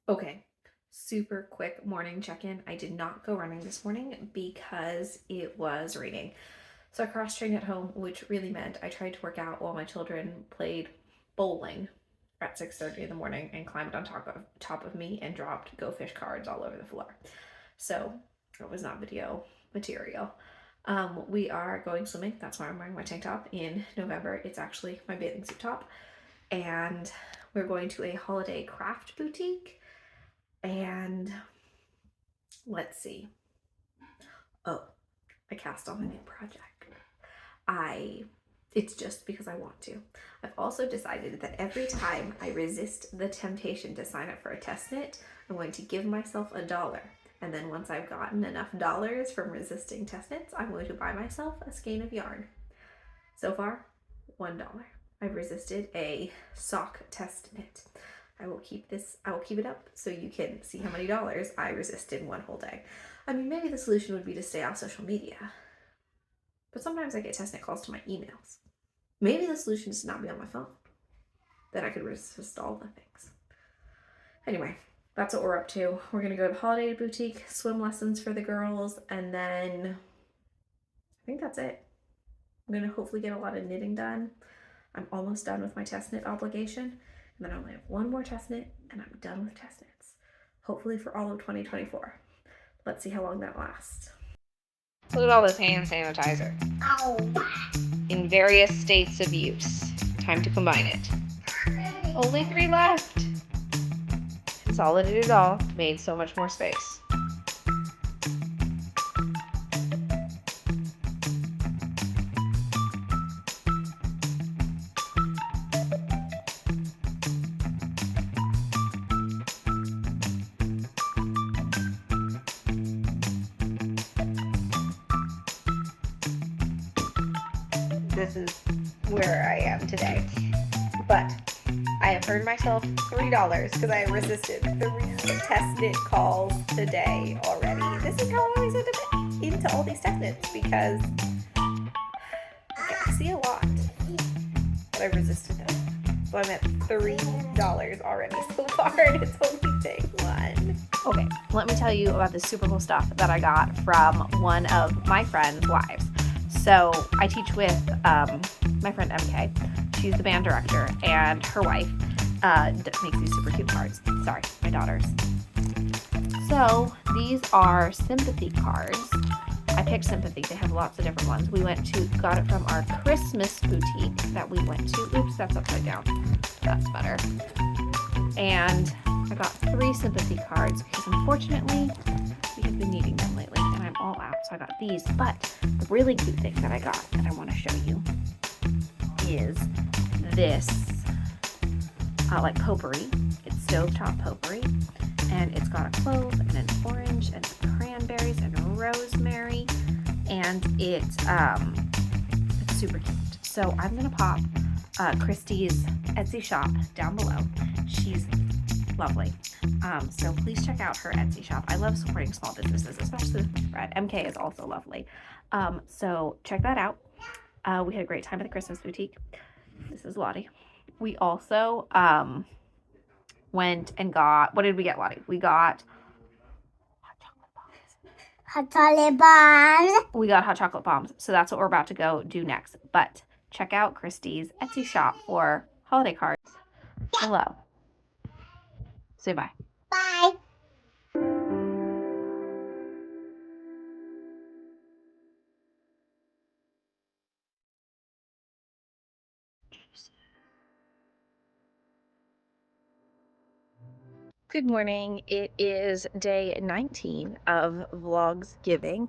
Okay, super quick morning check-in. I did not go running this morning because it was raining. So I cross-trained at home, which really meant I tried to work out while my children played bowling at 6:30 in the morning and climbed on top of me and dropped Go Fish cards all over the floor. So it was not video material. We are going swimming. That's why I'm wearing my tank top in November. It's actually my bathing suit top. And we're going to a holiday craft boutique. And let's see. Oh, I cast on a new project. It's just because I want to. I've also decided that every time I resist the temptation to sign up for a test knit, I'm going to give myself $1. And then once I've gotten enough dollars from resisting test knits, I'm going to buy myself a skein of yarn. So far, $1. I've resisted a sock test knit. I will keep it up so you can see how many dollars I resisted in one whole day. I mean, maybe the solution would be to stay off social media. But sometimes I get test knit calls to my emails. Maybe the solution is to not be on my phone. Then I could resist all the things. Anyway, that's what we're up to. We're going to go to the holiday boutique, swim lessons for the girls, and then I think that's it. I'm going to hopefully get a lot of knitting done. I'm almost done with my test knit obligation. And then I only have one more test knit, and I'm done with test knits. Hopefully for all of 2024. Let's see how long that lasts. Look at all this hand sanitizer. Ow. In various states of use. Time to combine it. Only 3 left. Consolidated it all, made so much more space. This is where I am today. But I have earned myself $3 because I resisted 3 test knit calls today already. This is how I always end up into all these test knits because I see a lot, but I resisted them. So I'm at $3 already so far, and it's only day 1. Okay, let me tell you about the super cool stuff that I got from one of my friend's wives. So I teach with my friend MK. She's the band director, and her wife makes these super cute cards. Sorry, my daughters. So these are sympathy cards. I picked sympathy. They have lots of different ones. We got it from our Christmas boutique that we went to. Oops, that's upside down. That's better. And I got 3 sympathy cards because unfortunately we have been needing them lately and I'm all out. So I got these. But the really cute thing that I got that I want to show you is this like potpourri. It's stovetop potpourri, and it's got a clove and an orange and some cranberries and rosemary, and it's super cute. So I'm gonna pop Christy's Etsy shop down below. She's lovely. So please check out her Etsy shop. I love supporting small businesses, especially with bread. MK is also lovely. So check that out. We had a great time at the Christmas boutique. This is Lottie. We also went and got, what did we get, Lottie? We got hot chocolate bombs. Hot chocolate bombs. We got hot chocolate bombs. So that's what we're about to go do next. But check out Christy's Etsy shop for holiday cards. Hello. Say bye. Bye. Good morning. It is day 19 of Vlogsgiving.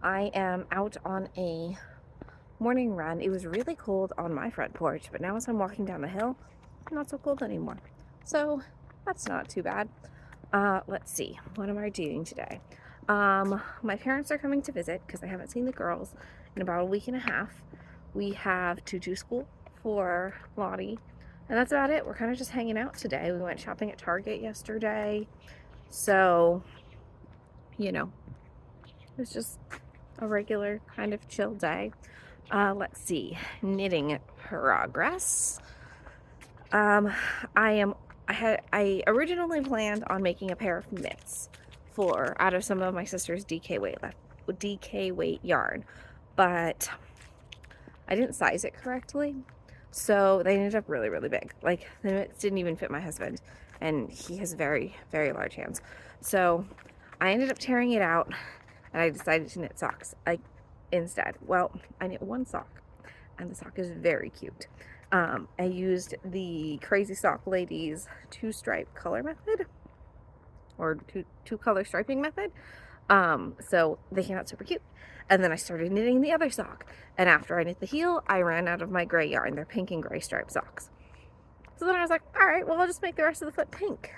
I am out on a morning run. It was really cold on my front porch, but now as I'm walking down the hill, not so cold anymore. So that's not too bad. Let's see. What am I doing today? My parents are coming to visit because I haven't seen the girls in about a week and a half. We have tutu school for Lottie. And that's about it. We're kind of just hanging out today. We went shopping at Target yesterday. So, you know, it was just a regular kind of chill day. Let's see. Knitting progress. I am I originally planned on making a pair of mitts out of some of my sister's DK weight yarn, but I didn't size it correctly, so they ended up really, really big. Like, the mitts didn't even fit my husband, and he has very, very large hands. So I ended up tearing it out, and I decided to knit socks instead. Well, I knit one sock, and the sock is very cute. I used the Crazy Sock Ladies 2-stripe color method, or two color striping method. So they came out super cute. And then I started knitting the other sock. And after I knit the heel, I ran out of my gray yarn. They're pink and gray striped socks. So then I was like, all right, well, I'll just make the rest of the foot pink.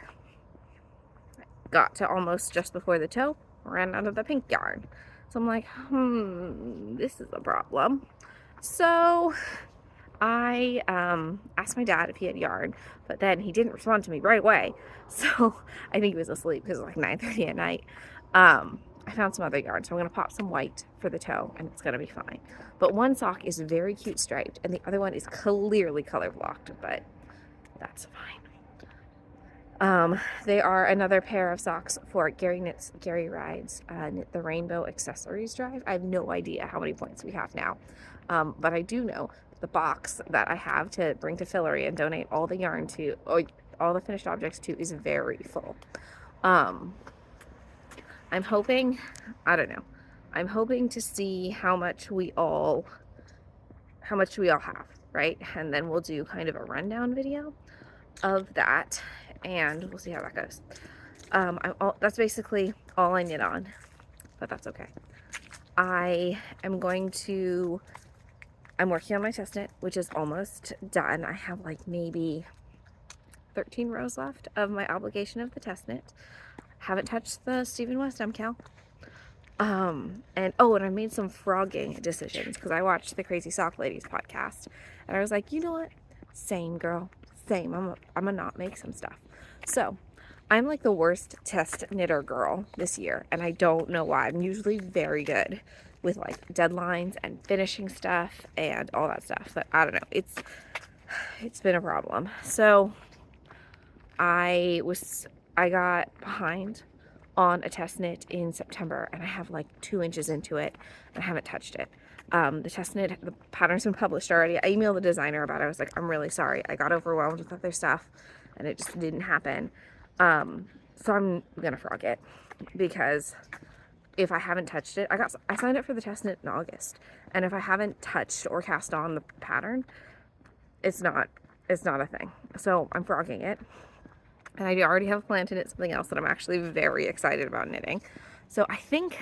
Got to almost just before the toe, ran out of the pink yarn. So I'm like, this is a problem. So I asked my dad if he had yarn, but then he didn't respond to me right away. So I think he was asleep because it was like 9:30 at night. I found some other yarn, so I'm going to pop some white for the toe, and it's going to be fine. But one sock is very cute striped, and the other one is clearly color blocked, but that's fine. They are another pair of socks for Gary Rides Knit the Rainbow Accessories Drive. I have no idea how many points we have now, but I do know the box that I have to bring to Fillory and donate all the yarn to, or all the finished objects to, is very full. I'm hoping, I don't know, I'm hoping to see how much we all have, right? And then we'll do kind of a rundown video of that, and we'll see how that goes. That's basically all I knit on, but that's okay. I'm working on my test knit, which is almost done. I have like maybe 13 rows left of my obligation of the test knit. Haven't touched the Stephen West MCal. And I made some frogging decisions because I watched the Crazy Sock Ladies podcast, and I was like, you know what? Same, girl. Same. I'm gonna not make some stuff. So I'm like the worst test knitter girl this year, and I don't know why. I'm usually very good with like deadlines and finishing stuff and all that stuff, but I don't know. It's been a problem. So I got behind on a test knit in September, and I have like 2 inches into it and I haven't touched it. The test knit, the pattern's been published already. I emailed the designer about it. I was like, I'm really sorry. I got overwhelmed with other stuff and it just didn't happen. So I'm gonna frog it, because if I haven't touched it, I signed up for the test knit in August, and if I haven't touched or cast on the pattern, it's not a thing. So I'm frogging it. And I already have a plan to knit something else that I'm actually very excited about knitting. So I think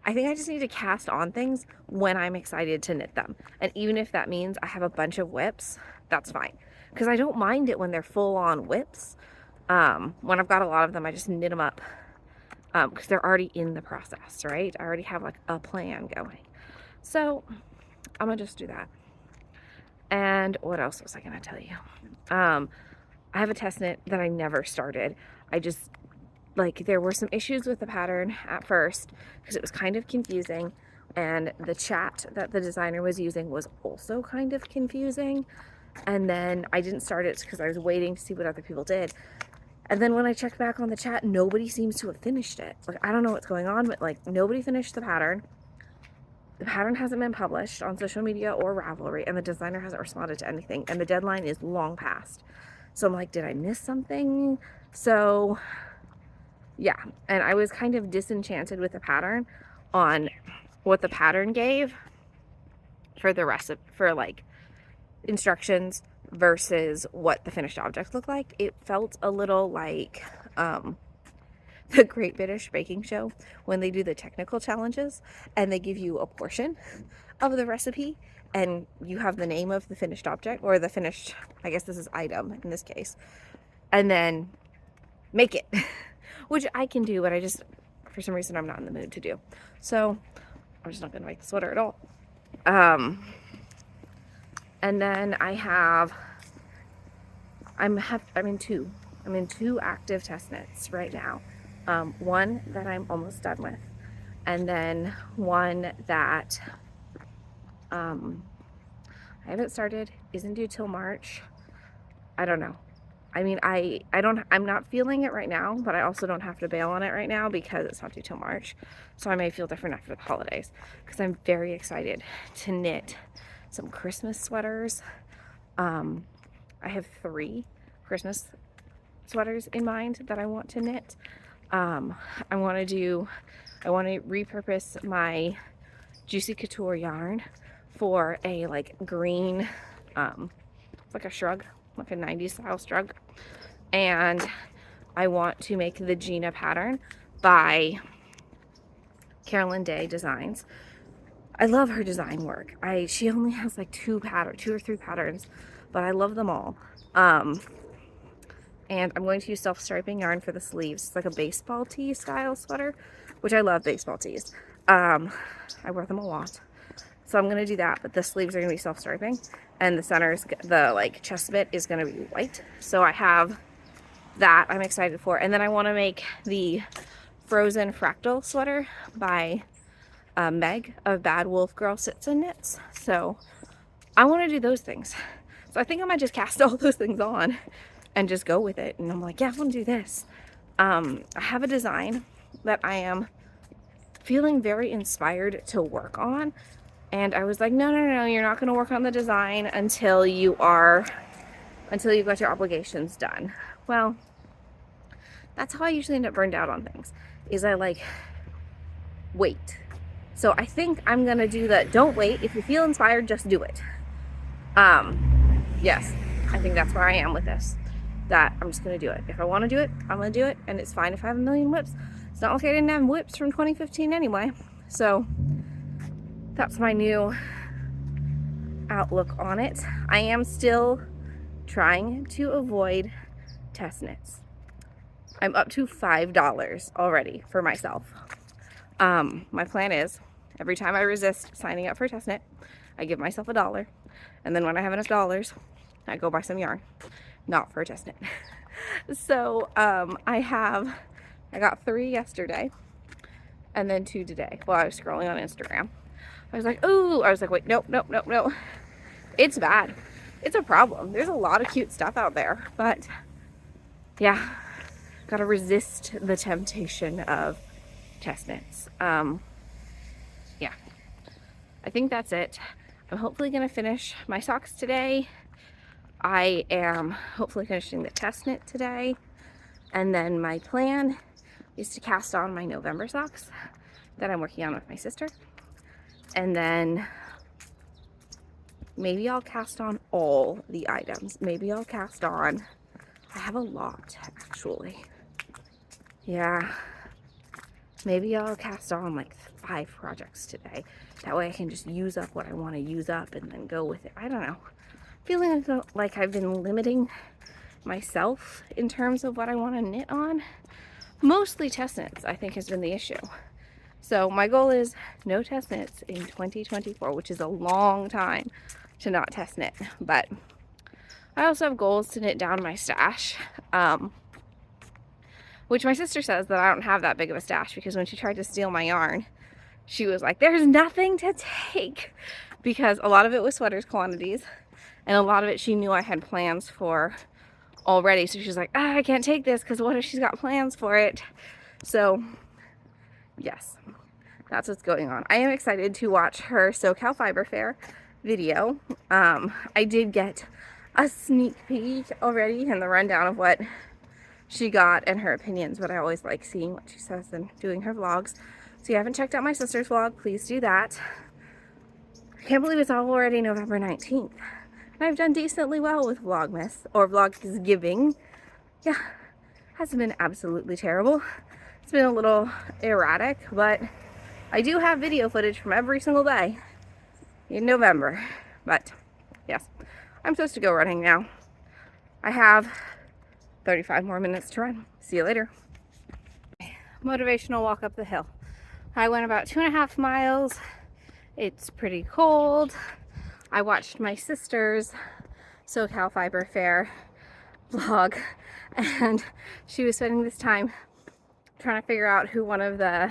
I just need to cast on things when I'm excited to knit them. And even if that means I have a bunch of whips, that's fine. Because I don't mind it when they're full on whips. When I've got a lot of them, I just knit them up. Because they're already in the process, right? I already have like a plan going. So I'm gonna just do that. And what else was I gonna tell you? I have a test knit that I never started. There were some issues with the pattern at first because it was kind of confusing, and the chat that the designer was using was also kind of confusing. And then I didn't start it because I was waiting to see what other people did. And then when I checked back on the chat, nobody seems to have finished it. Like, I don't know what's going on, but like, nobody finished the pattern. The pattern hasn't been published on social media or Ravelry, and the designer hasn't responded to anything, and the deadline is long past. So I'm like, did I miss something? So yeah, and I was kind of disenchanted with the pattern on what the pattern gave for the recipe, for like instructions versus what the finished object looked like. It felt a little like the Great British Baking Show when they do the technical challenges and they give you a portion of the recipe and you have the name of the finished object, or the finished, I guess this is item in this case, and then make it, which I can do, but for some reason I'm not in the mood to do. So I'm just not gonna make the sweater at all. And then I'm in two active test knits right now. One that I'm almost done with, and then one that I haven't started, isn't due till March. I don't know. I mean, I'm not feeling it right now, but I also don't have to bail on it right now because it's not due till March. So I may feel different after the holidays, because I'm very excited to knit some Christmas sweaters. I have 3 Christmas sweaters in mind that I want to knit. I want to repurpose my Juicy Couture yarn for a like green, like a shrug, like a 90s style shrug. And I want to make the Gina pattern by Carolyn Day Designs. I love her design work. She only has like 2 or 3 patterns, but I love them all. And I'm going to use self-striping yarn for the sleeves. It's like a baseball tee style sweater, which I love baseball tees. I wear them a lot. So I'm going to do that, but the sleeves are going to be self-striping, and the centers, the like chest bit is going to be white. So I have that I'm excited for. And then I want to make the Frozen Fractal sweater by Meg of Bad Wolf Girl Sits and Knits. So I want to do those things. So I think I might just cast all those things on and just go with it. And I'm like, yeah, I want to do this. I have a design that I am feeling very inspired to work on. And I was like, no, you're not going to work on the design until you've got your obligations done. Well, that's how I usually end up burned out on things, is I like wait. So I think I'm going to do that. Don't wait. If you feel inspired, just do it. Yes, I think that's where I am with this. That I'm just going to do it. If I want to do it, I'm going to do it. And it's fine if I have a million whips. It's not like I didn't have whips from 2015 anyway. So that's my new outlook on it. I am still trying to avoid test knits. I'm up to $5 already for myself. My plan is every time I resist signing up for a test knit, I give myself $1. And then when I have enough dollars, I go buy some yarn. Not for a test knit. So I got 3 yesterday and then 2 today while I was scrolling on Instagram. I was like, ooh, wait, nope. It's bad. It's a problem. There's a lot of cute stuff out there, but yeah, gotta resist the temptation of test knits. Yeah, I think that's it. I'm hopefully gonna finish my socks today. I am hopefully finishing the test knit today. And then my plan is to cast on my November socks that I'm working on with my sister. And then maybe I'll cast on all the items. Maybe I'll cast on, I have a lot actually. Yeah, maybe I'll cast on like 5 projects today. That way I can just use up what I want to use up and then go with it. I don't know. Feeling like I've been limiting myself in terms of what I want to knit on. Mostly test knits, I think, has been the issue. So my goal is no test knits in 2024, which is a long time to not test knit. But I also have goals to knit down my stash, which my sister says that I don't have that big of a stash, because when she tried to steal my yarn, she was like, there's nothing to take, because a lot of it was sweaters quantities, and a lot of it she knew I had plans for already. So she's like, I can't take this because what if she's got plans for it? So yes, that's what's going on. I am excited to watch her SoCal Fiber Fair video. I did get a sneak peek already in the rundown of what she got and her opinions, but I always like seeing what she says and doing her vlogs. So if you haven't checked out my sister's vlog, please do that. I can't believe it's already November 19th. And I've done decently well with Vlogmas, or Vlogsgiving. Yeah, hasn't been absolutely terrible. It's been a little erratic, but I do have video footage from every single day in November. But yes, I'm supposed to go running now. I have 35 more minutes to run. See you later. Motivational walk up the hill. I went about 2.5 miles. It's pretty cold. I watched my sister's SoCal Fiber Fair vlog, and she was spending this time trying to figure out who one of the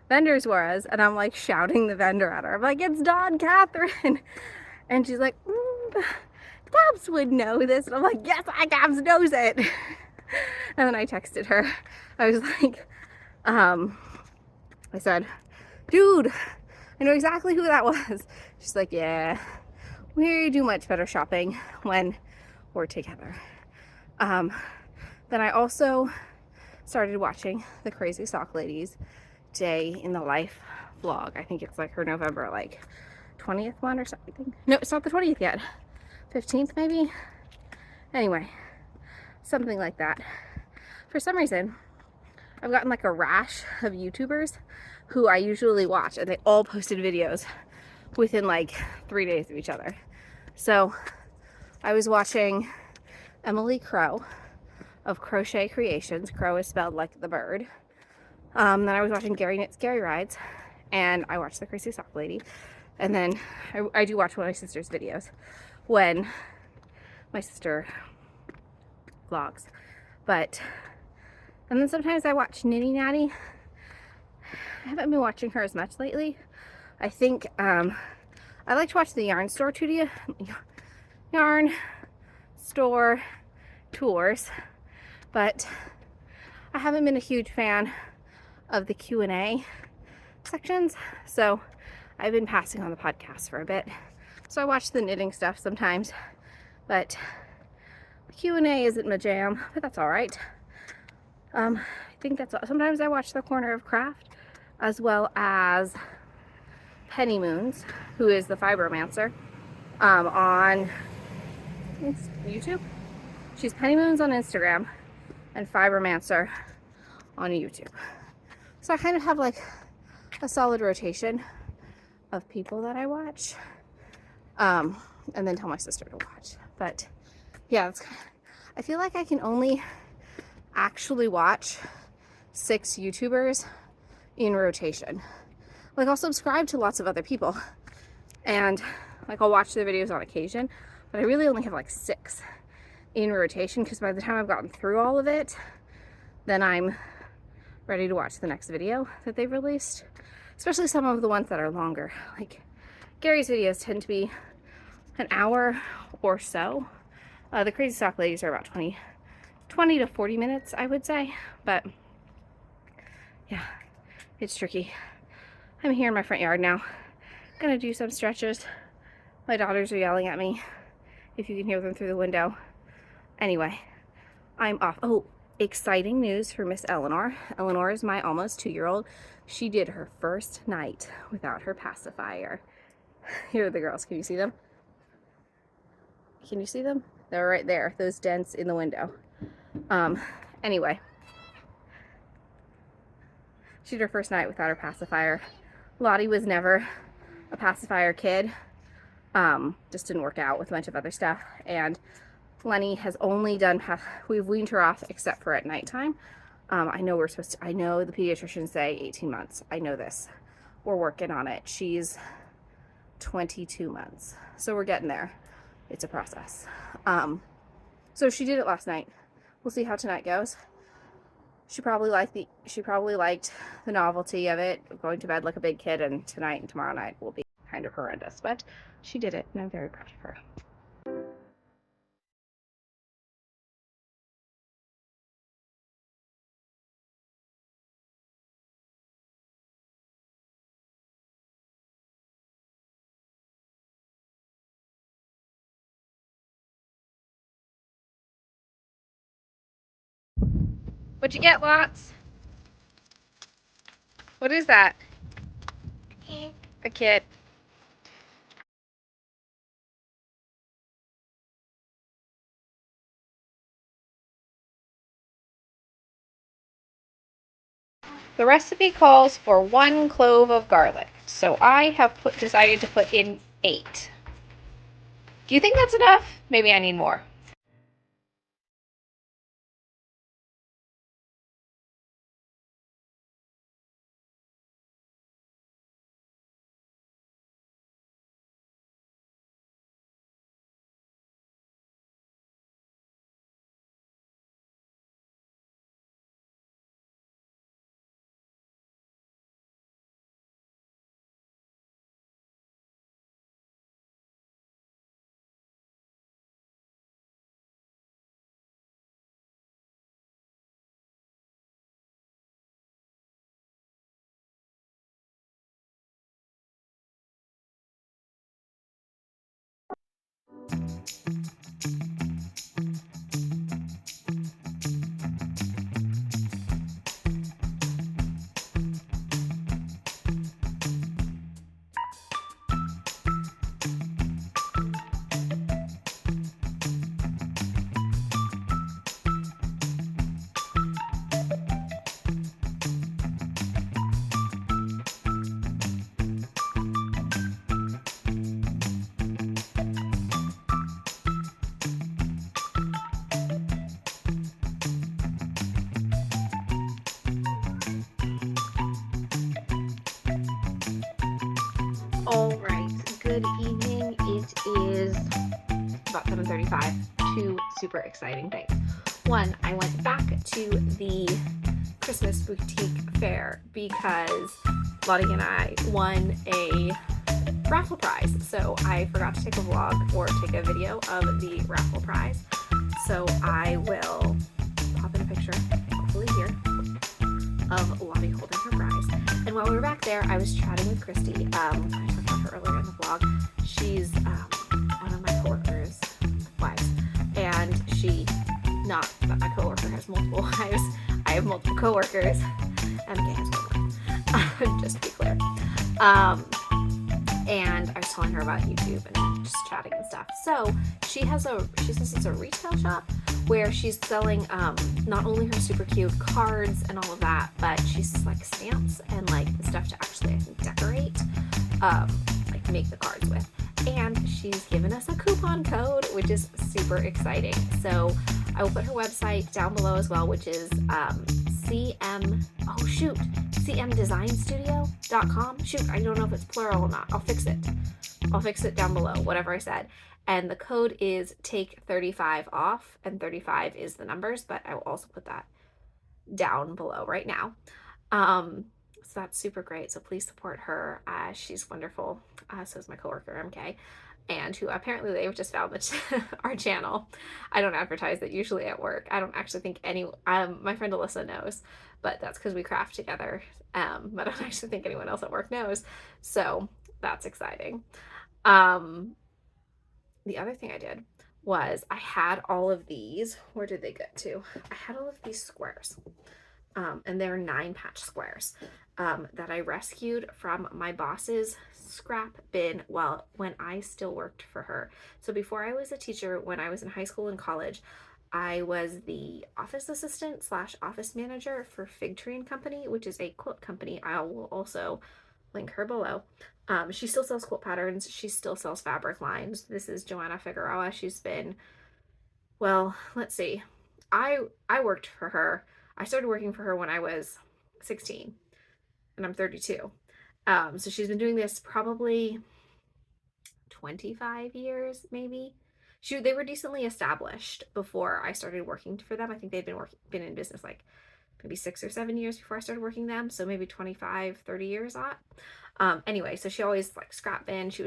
vendors was, and I'm like shouting the vendor at her. I'm like, it's Dawn Catherine. And she's like, Gabs would know this. And I'm like, yes, Gabs knows it. And then I texted her. I was like, I said, dude, I know exactly who that was. She's like, yeah, we do much better shopping when we're together. Then I also started watching the Crazy Sock Ladies Day in the Life vlog. I think it's like her November like 20th one or something. No, it's not the 20th yet. 15th maybe? Anyway, something like that. For some reason, I've gotten like a rash of YouTubers who I usually watch, and they all posted videos within like 3 days of each other. So I was watching Emily Crow of Crochet Creations. Crow is spelled like the bird. Then I was watching Gary Knits Gary Rides, and I watched the Crazy Sock Lady. And then I do watch one of my sister's videos when my sister vlogs. And then sometimes I watch Nitty Natty. I haven't been watching her as much lately. I think I like to watch the yarn store tours, but I haven't been a huge fan of the Q&A sections, so I've been passing on the podcast for a bit. So I watch the knitting stuff sometimes, but the Q&A isn't my jam, but that's all right. I think that's all. Sometimes I watch the Corner of Craft, as well as Penny Moons, who is the Fibromancer, on YouTube. She's Penny Moons on Instagram and Fibromancer on YouTube. So I kind of have like a solid rotation of people that I watch, and then tell my sister to watch. But yeah, I feel like I can only actually watch 6 YouTubers in rotation. Like, I'll subscribe to lots of other people and like I'll watch their videos on occasion, but I really only have like 6 in rotation, because by the time I've gotten through all of it, then I'm ready to watch the next video that they've released. Especially some of the ones that are longer. Like Gary's videos tend to be an hour or so. The Crazy Sock Ladies are about 20 to 40 minutes, I would say. But yeah, it's tricky. I'm here in my front yard now. Gonna do some stretches. My daughters are yelling at me, if you can hear them through the window. Anyway, I'm off. Oh, exciting news for Miss Eleanor. Eleanor is my almost 2-year-old. She did her first night without her pacifier. Here are the girls. Can you see them? Can you see them? They're right there. Those dents in the window. Anyway, she did her first night without her pacifier. Lottie was never a pacifier kid. Just didn't work out with a bunch of other stuff. And Lenny has only done, we've weaned her off except for at nighttime. I know the pediatricians say 18 months. I know this. We're working on it. She's 22 months. So we're getting there. It's a process. So she did it last night. We'll see how tonight goes. She probably liked the novelty of it, going to bed like a big kid, and tonight and tomorrow night will be kind of horrendous, but she did it and I'm very proud of her. What'd you get, Lots? What is that? A kid. The recipe calls for 1 clove of garlic, so I have decided to put in 8. Do you think that's enough? Maybe I need more. All right, good evening. It is about 7:35. Two super exciting things. One, I went back to the Christmas boutique fair because Lottie and I won a raffle prize. So I forgot to take a vlog or take a video of the raffle prize. So I will pop in a picture, hopefully here, of Lottie holding her prize. And while we were back there, I was chatting with Christy. I talked about her earlier in the vlog. She's one of my coworkers' wives, and not that my coworker has multiple wives. I have multiple coworkers. MK has one, just to be clear. And I was telling her about YouTube and just chatting and stuff. So she says it's a retail shop where she's selling not only her super cute cards and all of that, but she's like stamps and like the stuff to actually, I think, decorate, like make the cards with. And she's given us a coupon code, which is super exciting. So I will put her website down below as well, which is cmdesignstudio.com. Shoot, I don't know if it's plural or not. I'll fix it down below, whatever I said. And the code is take 35 off, and 35 is the numbers, but I will also put that down below right now. So that's super great. So please support her. She's wonderful. So is my coworker MK, and who apparently they've just found our channel. I don't advertise it usually at work. I don't actually think my friend Alyssa knows, but that's because we craft together. But I don't actually think anyone else at work knows. So that's exciting. The other thing I did was I had all of these. Where did they get to? I had all of these squares. And they're 9-patch squares that I rescued from my boss's scrap bin when I still worked for her. So before I was a teacher, when I was in high school and college, I was the office assistant / office manager for Fig Tree & Company, which is a quilt company. I will also link her below. She still sells quilt patterns. She still sells fabric lines. This is Joanna Figueroa. She's been, well, let's see. I worked for her. I started working for her when I was 16, and I'm 32. So she's been doing this probably 25 years, maybe. They were decently established before I started working for them. I think they'd been in business like maybe 6 or 7 years before I started working them. So maybe 25, 30 years on. Anyway, so she always like scrap bin. She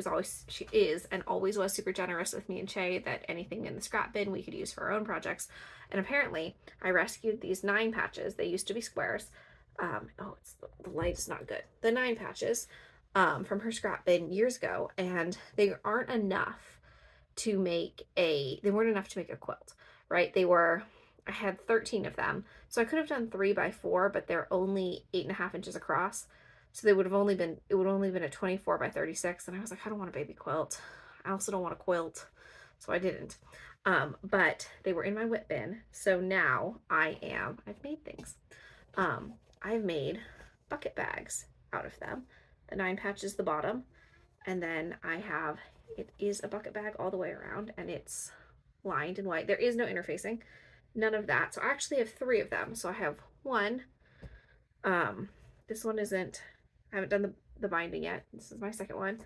is and always was super generous with me and Shay that anything in the scrap bin we could use for our own projects. And apparently I rescued these 9 patches. They used to be squares. The light is not good. The 9 patches from her scrap bin years ago, and they weren't enough to make a quilt, right? I had 13 of them. So I could have done 3x4, but they're only 8.5 inches across. So it would have only been a 24 by 36. And I was like, I don't want a baby quilt. I also don't want a quilt. So I didn't. But they were in my whip bin. So now I've made things. I've made bucket bags out of them. The 9 patches the bottom. And then it is a bucket bag all the way around, and it's lined in white. There is no interfacing, none of that. So I actually have 3 of them. So I have one. This one I haven't done the binding yet. This is my second one.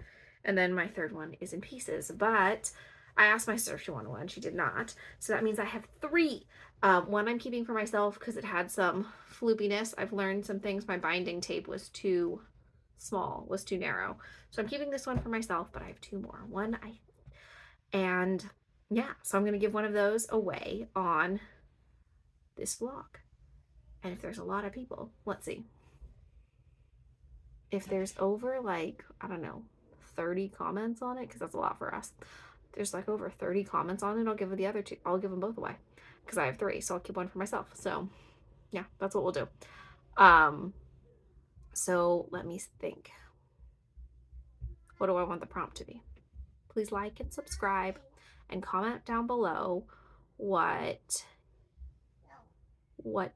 And then my third one is in pieces, but I asked my sister if she wanted one. She did not. So that means I have 3. One I'm keeping for myself because it had some floopiness. I've learned some things. My binding tape was too small, was too narrow. So I'm keeping this one for myself, but I have 2 more. So I'm going to give one of those away on this vlog. And if there's a lot of people, let's see. If there's over 30 comments on it, because that's a lot for us. If there's over 30 comments on it, I'll give the other 2. I'll give them both away because I have 3, so I'll keep one for myself. So yeah, that's what we'll do. So let me think. What do I want the prompt to be? Please like and subscribe and comment down below what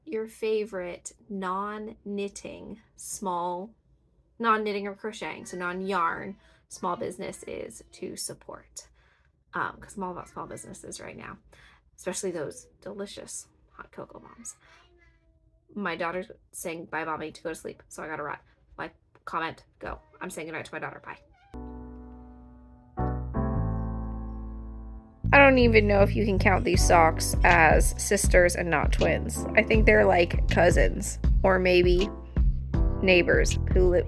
your favorite non-knitting or crocheting, so non-yarn small business is to support. Because I'm all about small businesses right now, especially those delicious hot cocoa bombs. My daughter's saying bye, mommy, to go to sleep, so I gotta run. Like, comment, go. I'm saying goodnight to my daughter. Bye. don't even know if you can count these socks as sisters and not twins. I think they're like cousins or maybe neighbors who live,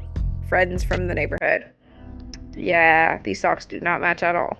friends from the neighborhood. Yeah, these socks do not match at all.